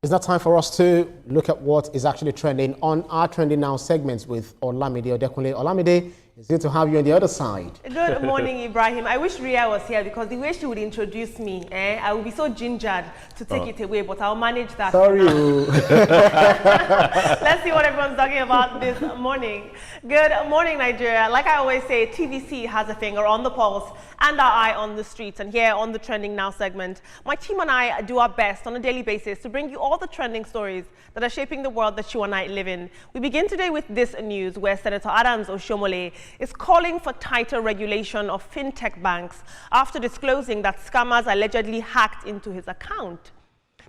It's now time for us to look at what is actually trending on our Trending Now segments with Olamide Odekunle. Olamide, it's good to have you on the other side. Good morning, Ibrahim. I wish Ria was here because the way she would introduce me, I would be so gingered to take it away, but I'll manage that. Sorry. Let's see what everyone's talking about this morning. Good morning, Nigeria. Like I always say, TVC has a finger on the pulse and our eye on the streets. And here on the Trending Now segment, my team and I do our best on a daily basis to bring you all the trending stories that are shaping the world that you and I live in. We begin today with this news where Senator Adams Oshiomhole is calling for tighter regulation of fintech banks after disclosing that scammers allegedly hacked into his account.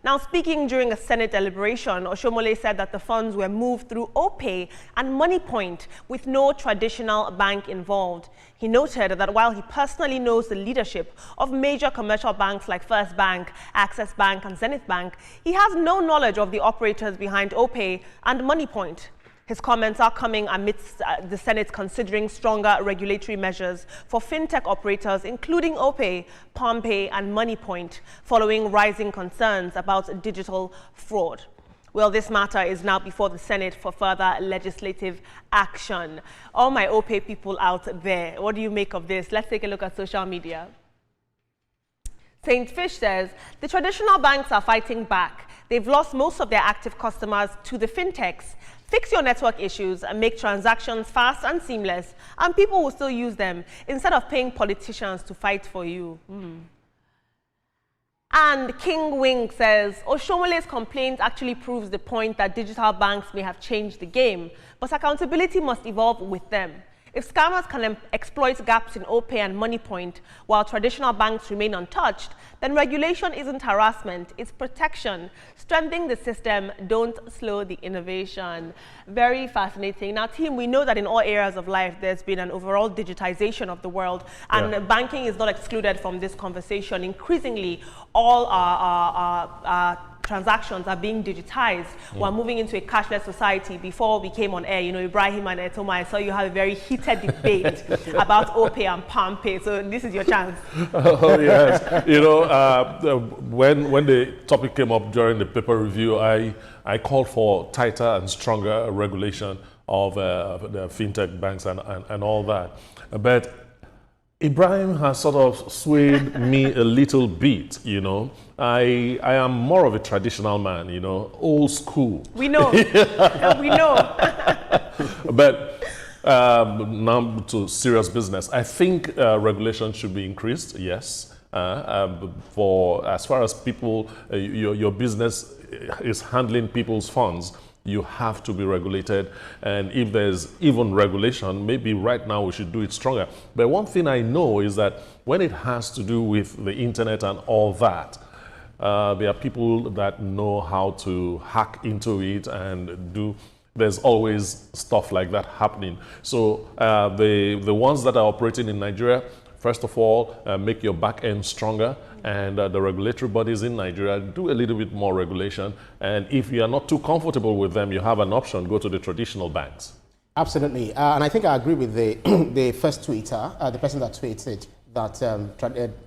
Now, speaking during a Senate deliberation, Oshiomhole said that the funds were moved through OPay and MoneyPoint with no traditional bank involved. He noted that while he personally knows the leadership of major commercial banks like First Bank, Access Bank and Zenith Bank, he has no knowledge of the operators behind OPay and MoneyPoint. His comments are coming amidst the Senate considering stronger regulatory measures for fintech operators, including OPay, PalmPay, and MoneyPoint, following rising concerns about digital fraud. Well, this matter is now before the Senate for further legislative action. All my OPay people out there, what do you make of this? Let's take a look at social media. Saint Fish says, the traditional banks are fighting back. They've lost most of their active customers to the fintechs. Fix your network issues and make transactions fast and seamless, and people will still use them instead of paying politicians to fight for you. And King Wing says, Oshiomhole's complaint actually proves the point that digital banks may have changed the game, but accountability must evolve with them. If scammers can exploit gaps in OPay and MoneyPoint while traditional banks remain untouched, then regulation isn't harassment, it's protection. Strengthening the system, don't slow the innovation. Very fascinating. Now, team, we know that in all areas of life, there's been an overall digitization of the world, and banking is not excluded from this conversation. Increasingly, all our transactions are being digitized. We're moving into a cashless society. Before we came on air, you know, Ibrahim and Etoma, I saw you have a very heated debate about OPay and PalmPay. So this is your chance. Oh, yes. You know, when the topic came up during the paper review, I called for tighter and stronger regulation of the fintech banks and all that. But Ibrahim has sort of swayed me a little bit, you know. I am more of a traditional man, you know, old school. We know. We know. But now to serious business. I think regulation should be increased, yes. For as far as people, your business is handling people's funds, you have to be regulated, and if there's even regulation, maybe right now we should do it stronger. But one thing I know is that when it has to do with the internet and all that, there are people that know how to hack into it and there's always stuff like that happening. So the ones that are operating in Nigeria, first of all, make your back end stronger, and the regulatory bodies in Nigeria do a little bit more regulation. And if you are not too comfortable with them, you have an option, go to the traditional banks. Absolutely. And I think I agree with the first tweeter, the person that tweeted that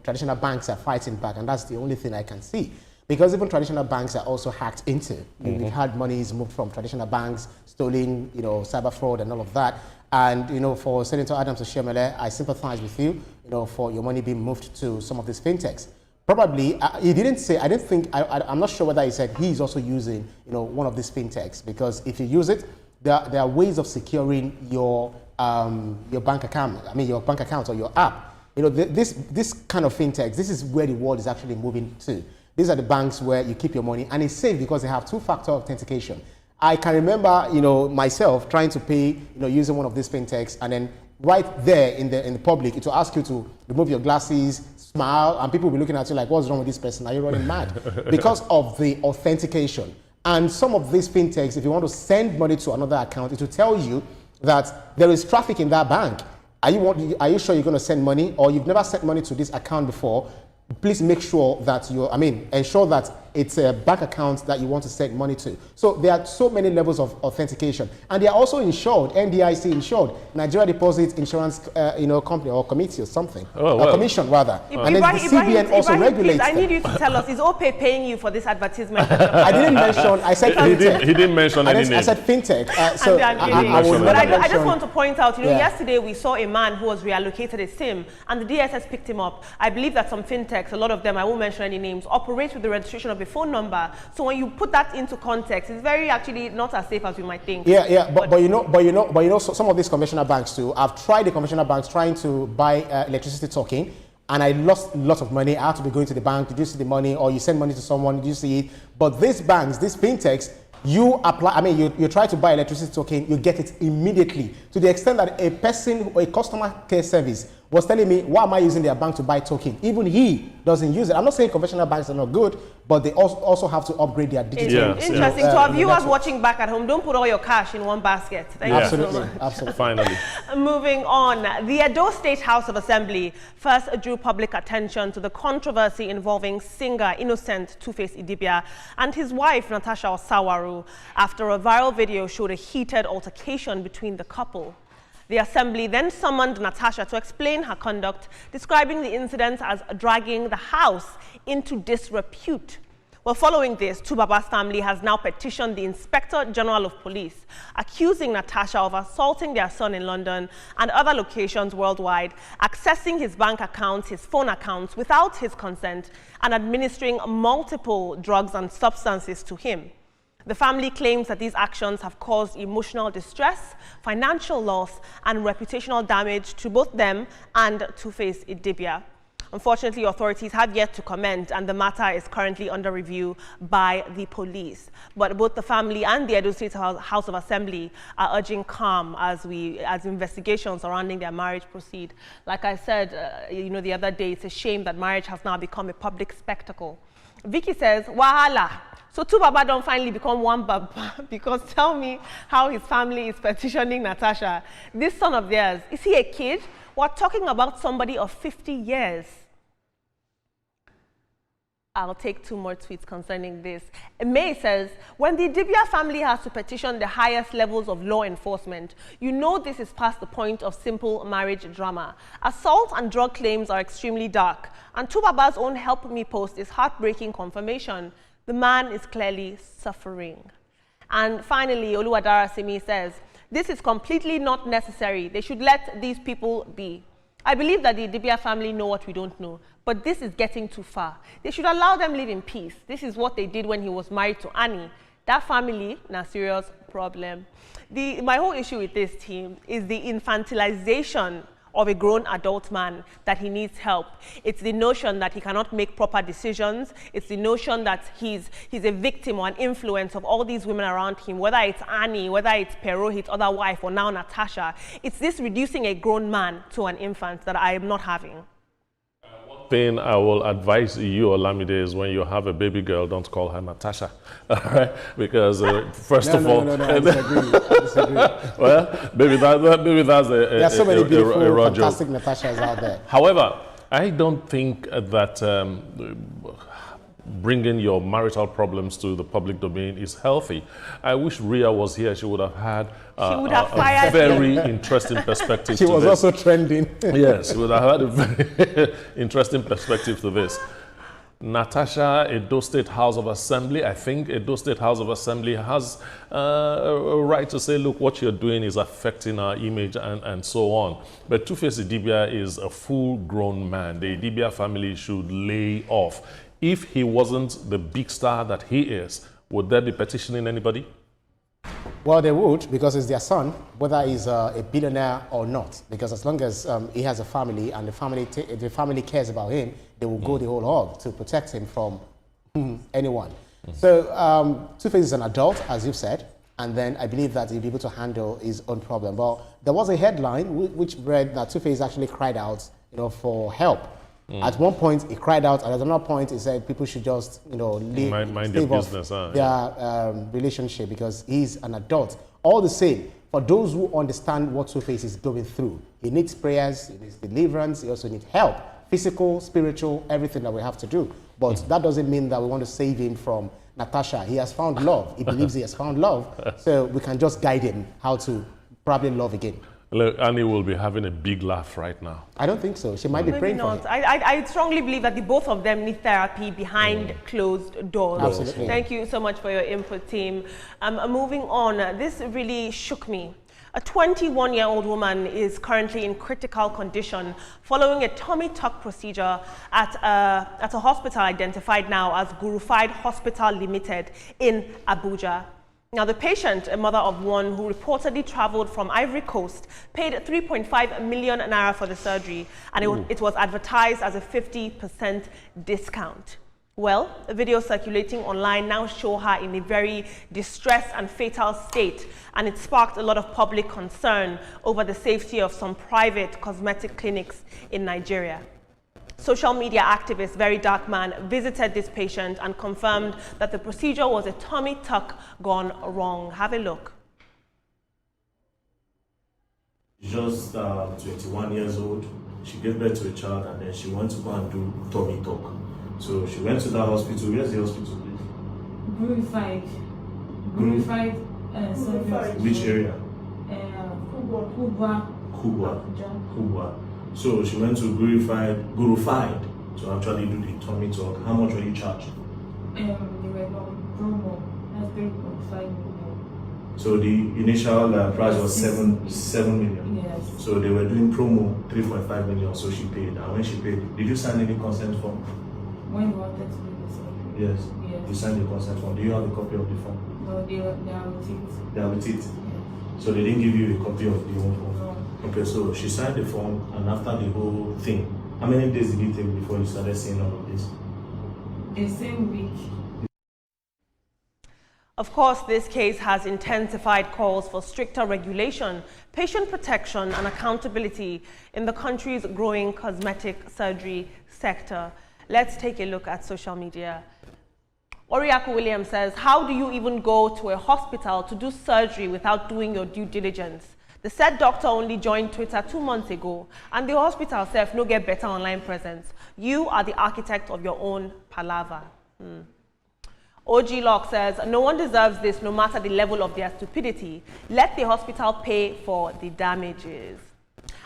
traditional banks are fighting back, and that's the only thing I can see. Because even traditional banks are also hacked into. We've had monies moved from traditional banks, stolen, you know, cyber fraud and all of that. And, you know, for Senator Adams Oshiomhole, I sympathize with you, you know, for your money being moved to some of these fintechs. Probably, he didn't say, I'm not sure whether he said he's also using, you know, one of these fintechs, because if you use it, there are ways of securing your bank account, your bank account or your app. You know, this kind of fintechs, this is where the world is actually moving to. These are the banks where you keep your money, and it's safe because they have two-factor authentication. I can remember, you know, myself trying to pay, you know, using one of these fintechs, and then right there in the public, it will ask you to remove your glasses, smile, and people will be looking at you like, what's wrong with this person? Are you running mad? Because of the authentication. And some of these fintechs, if you want to send money to another account, it will tell you that there is traffic in that bank. Are you sure you're going to send money, or you've never sent money to this account before? Please make sure that ensure that it's a bank account that you want to send money to. So there are so many levels of authentication, and they are also insured, NDIC insured, Nigeria Deposit Insurance, company or committee or something, commission rather. And then the CBN also regulates. I need you to tell us: is OPay paying you for this advertisement? I didn't mention. I said fintech. He didn't mention any name. I said fintech. I just want to point out, yesterday we saw a man who was reallocated a SIM, and the DSS picked him up. I believe that some fintechs, a lot of them, I won't mention any names, operate with the registration of a phone number. So when you put that into context, it's very actually not as safe as you might think. But so some of these conventional banks too. I've tried the conventional banks trying to buy electricity token, and I lost a lot of money. I had to be going to the bank. Did you see the money? Or you send money to someone, did you see it? But these banks, these fintechs, you apply, you try to buy electricity token, you get it immediately, to the extent that a person or a customer care service was telling me, why am I using their bank to buy token? Even he doesn't use it. I'm not saying conventional banks are not good, but they also have to upgrade their digital. Interesting. So our viewers watching back at home, don't put all your cash in one basket. Thank you so much. Absolutely. Finally. Moving on, the Edo State House of Assembly first drew public attention to the controversy involving singer Innocent Two-Face Idibia and his wife Natasha Osawaru after a viral video showed a heated altercation between the couple. The Assembly then summoned Natasha to explain her conduct, describing the incident as dragging the house into disrepute. Well, following this, Tubaba's family has now petitioned the Inspector General of Police, accusing Natasha of assaulting their son in London and other locations worldwide, accessing his bank accounts, his phone accounts without his consent, and administering multiple drugs and substances to him. The family claims that these actions have caused emotional distress, financial loss, and reputational damage to both them and Two-Face Idibia. Unfortunately, authorities have yet to comment, and the matter is currently under review by the police. But both the family and the Edo State House of Assembly are urging calm as investigations surrounding their marriage proceed. Like I said, the other day, it's a shame that marriage has now become a public spectacle. Vicky says, wahala. So two Baba don't finally become one Baba, because tell me how his family is petitioning Natasha. This son of theirs, is he a kid? We're talking about somebody of 50 years. I'll take two more tweets concerning this. May says, when the Idibia family has to petition the highest levels of law enforcement, you know this is past the point of simple marriage drama. Assault and drug claims are extremely dark, and Tubaba's own Help Me post is heartbreaking confirmation. The man is clearly suffering. And finally, Oluwadara Simi says, this is completely not necessary. They should let these people be. I believe that the Idibia family know what we don't know, but this is getting too far. They should allow them live in peace. This is what they did when he was married to Annie. That family, a serious problem. My whole issue with this team is the infantilization of a grown adult man, that he needs help. It's the notion that he cannot make proper decisions. It's the notion that he's a victim or an influence of all these women around him, whether it's Annie, whether it's Pero, his other wife, or now Natasha. It's this reducing a grown man to an infant that I am not having. One thing I will advise you, Olamide, is when you have a baby girl, don't call her Natasha. All right? Because first of all... No, I disagree. Well, maybe that's there are so many beautiful, fantastic joke. Natashas out there. However, I don't think that bringing your marital problems to the public domain is healthy. I wish Ria was here. She would have had a very interesting perspective to this. She was also trending. Yes, she would have had a very interesting perspective to this. Natasha, Edo State House of Assembly, I think Edo State House of Assembly has a right to say, look, what you're doing is affecting our image and so on. But Two-Face Idibia is a full-grown man. The Idibia family should lay off. If he wasn't the big star that he is, would there be petitioning anybody? Well, they would, because it's their son, whether he's a billionaire or not. Because as long as he has a family and the family cares about him, they will go the whole hog to protect him from anyone. So Two-Face is an adult, as you've said, and then I believe that he'll be able to handle his own problem. But there was a headline which read that Two-Face actually cried out, for help. At one point, he cried out, and at another point, he said people should just, leave mind their business, their relationship, because he's an adult. All the same, for those who understand what Two-Face is going through, he needs prayers, he needs deliverance, he also needs help, physical, spiritual, everything that we have to do. But that doesn't mean that we want to save him from Natasha. He has found love. He believes he has found love. So we can just guide him how to probably love again. Look, Annie will be having a big laugh right now. I don't think so. She might be praying for him. I strongly believe that the both of them need therapy behind closed doors. Absolutely. Thank you so much for your input, team. Moving on, this really shook me. A 21-year-old woman is currently in critical condition following a tummy tuck procedure at a hospital identified now as Gurufied Hospital Limited in Abuja. Now, the patient, a mother of one who reportedly traveled from Ivory Coast, paid 3.5 million naira for the surgery, and it was advertised as a 50% discount. Well, a video circulating online now show her in a very distressed and fatal state, and it sparked a lot of public concern over the safety of some private cosmetic clinics in Nigeria. Social media activist Very Dark Man visited this patient and confirmed that the procedure was a tummy tuck gone wrong. Have a look. Just 21 years old. She gave birth to a child and then she went to go and do tummy tuck. So she went to that hospital. Where's the hospital, please? Glorified service. Which area? Kubwa. So she went to Gurufied to actually do the tummy tuck. How much were you charged? They were on promo. That's 3.5 million. So the initial price was 7 million. Yes. So they were doing promo 3.5 million. So she paid. And when she paid, did you sign any consent form? When you wanted to do the surgery? Yes. Yes. You signed the consent form. Do you have a copy of the form? No, they are with it. They are with it. Yes. So they didn't give you a copy of the own form? No. Okay, so she signed the form, and after the whole thing, how many days did it take before you started seeing all of this? The same week. Of course, this case has intensified calls for stricter regulation, patient protection and accountability in the country's growing cosmetic surgery sector. Let's take a look at social media. Oriaku Williams says, how do you even go to a hospital to do surgery without doing your due diligence? The said doctor only joined Twitter 2 months ago, and the hospital self no get better online presence. You are the architect of your own palaver. OG Locke says, no one deserves this no matter the level of their stupidity. Let the hospital pay for the damages.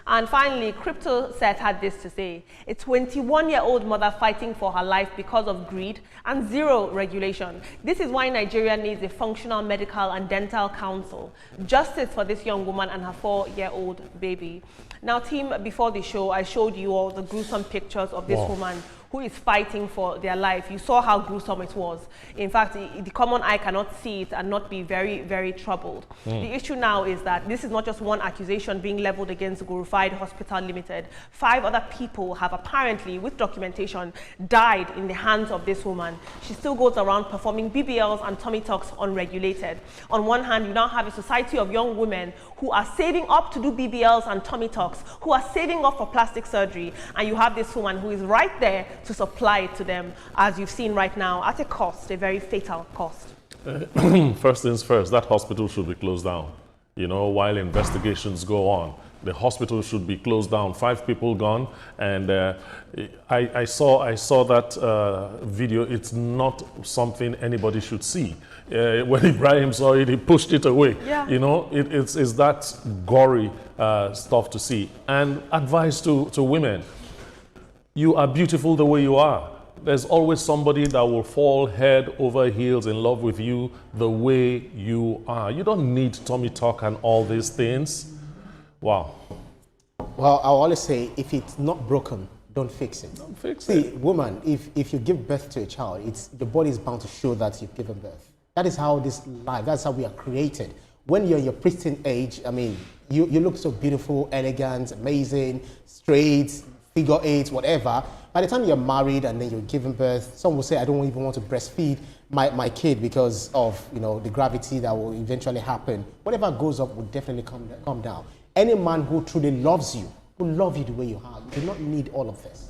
And finally, Crypto Set had this to say, a 21-year-old mother fighting for her life because of greed and zero regulation. This is why Nigeria needs a functional medical and dental council. Justice for this young woman and her 4-year-old baby. Now, team, before the show, I showed you all the gruesome pictures of this woman who is fighting for their life. You saw how gruesome it was. In fact, the common eye cannot see it and not be very, very troubled. The issue now is that this is not just one accusation being leveled against Gurufied Hospital Limited. 5 other people have apparently, with documentation, died in the hands of this woman. She still goes around performing BBLs and tummy tucks unregulated. On one hand, you now have a society of young women who are saving up to do BBLs and tummy tucks, who are saving up for plastic surgery, and you have this woman who is right there to supply it to them, as you've seen right now, at a cost, a very fatal cost. First things first, that hospital should be closed down. You know, while investigations go on, the hospital should be closed down. 5 people gone, and I saw that video. It's not something anybody should see. When Ibrahim saw it, he pushed it away. Yeah. You know, it's that gory stuff to see. And advice to women: you are beautiful the way you are. There's always somebody that will fall head over heels in love with you the way you are. You don't need tummy tuck and all these things. Wow. Well, I always say, if it's not broken, don't fix it. Don't fix See, it. woman, if you give birth to a child, your body is bound to show that you've given birth. That is how this life, that's how we are created. When you're your pristine age, I mean, you look so beautiful, elegant, amazing, straight, figure 8, whatever. By the time you're married and then you're giving birth, some will say, I don't even want to breastfeed my kid because of, you know, the gravity that will eventually happen. Whatever goes up will definitely come down. Any man who truly loves you, who loves you the way you are, you do not need all of this.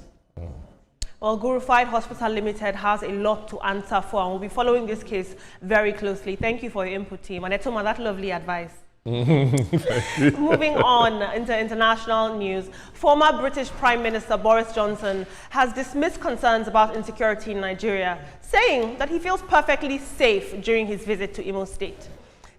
Well, Gurufied Hospital Limited has a lot to answer for, and we'll be following this case very closely. Thank you for your input, team. And Etoma, that lovely advice. Moving on into international news, former British Prime Minister Boris Johnson has dismissed concerns about insecurity in Nigeria, saying that he feels perfectly safe during his visit to Imo State.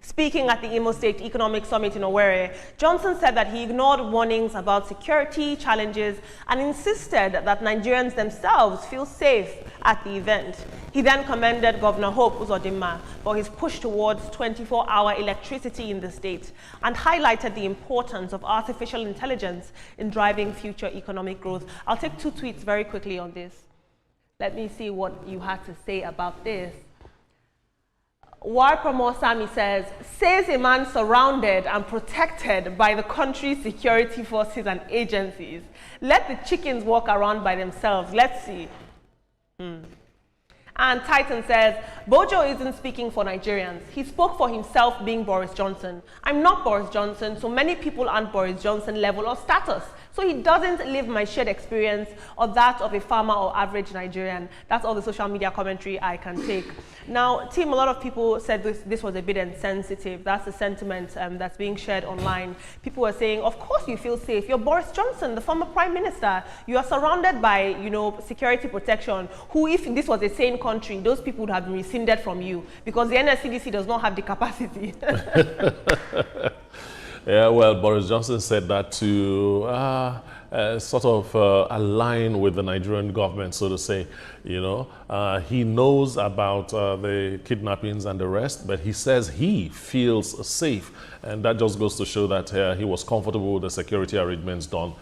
Speaking at the Imo State Economic Summit in Owerri, Johnson said that he ignored warnings about security challenges and insisted that Nigerians themselves feel safe at the event. He then commended Governor Hope Uzodinma for his push towards 24-hour electricity in the state and highlighted the importance of artificial intelligence in driving future economic growth. I'll take two tweets very quickly on this. Let me see what you had to say about this. War Promo Sami says a man surrounded and protected by the country's security forces and agencies. Let the chickens walk around by themselves. Let's see. And Titan says, Bojo isn't speaking for Nigerians. He spoke for himself being Boris Johnson. I'm not Boris Johnson, so many people aren't Boris Johnson level or status. So he doesn't live my shared experience or that of a farmer or average Nigerian. That's all the social media commentary I can take. Now, team, a lot of people said this was a bit insensitive. That's the sentiment that's being shared online. People were saying, of course you feel safe. You're Boris Johnson, the former prime minister. You are surrounded by, security protection, who, if this was a sane country, those people would have been rescinded from you because the NSCDC does not have the capacity. Yeah, well, Boris Johnson said that to sort of align with the Nigerian government, so to say. He knows about the kidnappings and the rest, but he says he feels safe. And that just goes to show that he was comfortable with the security arrangements done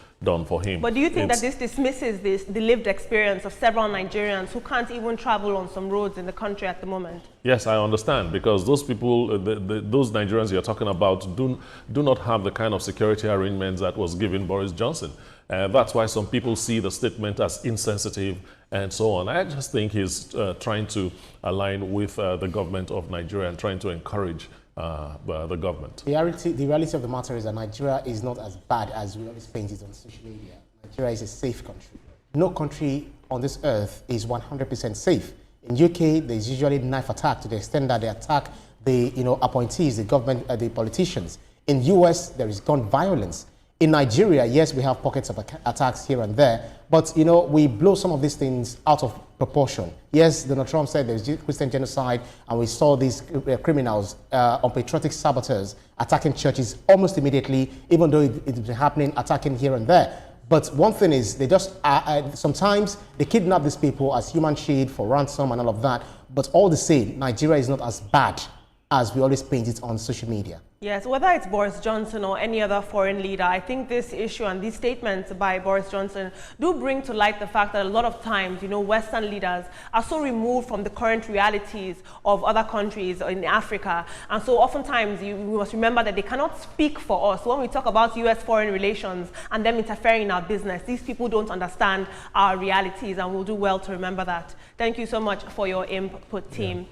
for him. But do you think that this dismisses the lived experience of several Nigerians who can't even travel on some roads in the country at the moment? Yes, I understand, because those people, those Nigerians you're talking about, do not have the kind of security arrangements that was given Boris Johnson. That's why some people see the statement as insensitive and so on. I just think he's trying to align with the government of Nigeria and trying to encourage the government. The reality of the matter is that Nigeria is not as bad as we always paint it on social media. Nigeria is a safe country. No country on this earth is 100% safe. In UK, there's usually knife attack to the extent that they attack the appointees, the government, the politicians. In US, there is gun violence. In Nigeria, yes, we have pockets of attacks here and there, but we blow some of these things out of proportion. Yes, Donald Trump said there's Christian genocide, and we saw these criminals, unpatriotic saboteurs, attacking churches almost immediately, even though it's been happening, attacking here and there. But one thing is, they just sometimes they kidnap these people as human shield for ransom and all of that. But all the same, Nigeria is not as bad as we always paint it on social media. Yes, whether it's Boris Johnson or any other foreign leader, I think this issue and these statements by Boris Johnson do bring to light the fact that a lot of times, Western leaders are so removed from the current realities of other countries in Africa. And so oftentimes we must remember that they cannot speak for us. When we talk about US foreign relations and them interfering in our business, these people don't understand our realities, and we'll do well to remember that. Thank you so much for your input, team. Yeah.